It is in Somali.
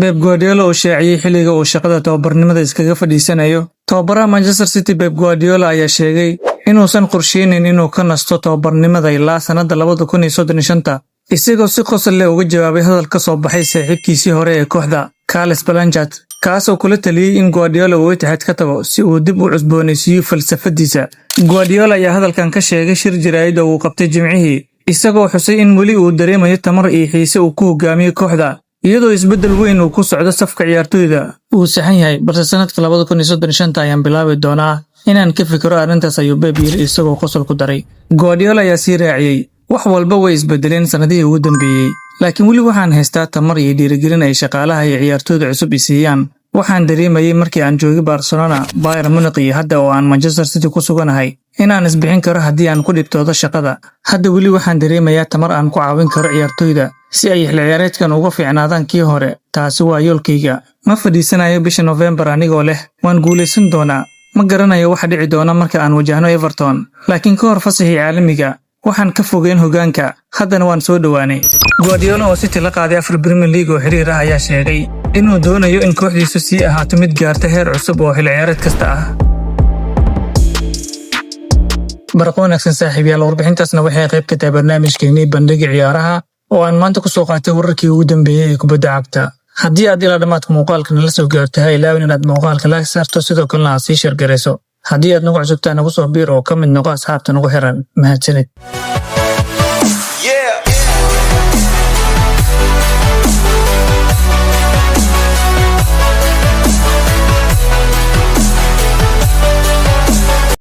Pep Guardiola oo shaaciyay xilliga uu shaqada tababarnimada iskaga fadhiisanayo. Tababaraha Manchester City Pep Guardiola ayaa sheegay inuusan qorsheynin inuu ka nasto tababarnimada ilaa sanadda 2035, isagoo si qosol leh uga jawaabay hadal ka soo baxay saaxiibkiisii hore ee kooxda Carles Blanchard, kaas oo kula taliyay in Guardiola uu Etihad ka tago si uu dib u cusboonaysiiyo falsafadiisa. Guardiola ayaa hadalkan ka sheegay shir jaraa'id oo uu qabtay Jimcihii, isagoo xusay in weli uu dareemayo tamar iyo xiise uu ku hogaamiyo kooxda, iyadoo isbedel weyn uu ku socdo safka ciyaartoyda. Uu saxan yahay, balse sanadka 2035 ayaan bilaabi doonaa inaan ka fikiro arrintaas, ayuu Pep yiri isagoo qosol ku daray. Guardiola ayaa sii raaciyay, wax walba way isbedeleen sanadihii ugu dambeeyay, laakiin weli waxaan haystaa tamar iyo dhiirigelin ay shaqaalaha iyo ciyaartoyda cusub isiiyaan. Waxaan dareemayay markii aan joogay Barcelona, Bayern Munich iyo hadda oo aan Manchester City ku suganahay inaan isbixin karo haddii aan ku dhibtoodo shaqada. Hadda weli waxaan dareemayaa tamar aan ku caawin karo ciyaartoyda si ay xilli ciyaareedkan uga fiicnaadaan kii hore. Taasi waa yoolkayga. Ma fadhiisanayo bisha November anigoo leh waan guuleysan doonaa. Ma garanayo waxa dhici doona marka aan wajahno Everton, laakiin ka hor fasaxii caalamiga waxaan ka fogeyn hogaanka. Haddana waan soo dhawaanay. Guardiola oo City la qaaday 4 Premier League oo xiriir ah ayaa sheegay inuu doonayo in kooxdiisu sii ahaato mid gaarta heer cusub oo xilli ciyaareed kasta ah. Barqa wanaagsan saaxiibayaal, warbixintaasna waxay qayb ka tahay barnaamijkeennii bandhiga ciyaaraha oo aan maanta ku soo qaatay wararkii ugu dambeeyay ee kubadda cagta. Haddii aad ilaa dhamaadka muuqaalka nala soo gaarto, ha ilaawin inaad muuqaalka like saarto, sidoo kalena aad sii share garayso. Haddii aad nagu cusubtaa nagu soo biir oo ka mid noqo asxaabta nagu xiran. Mahadsanid.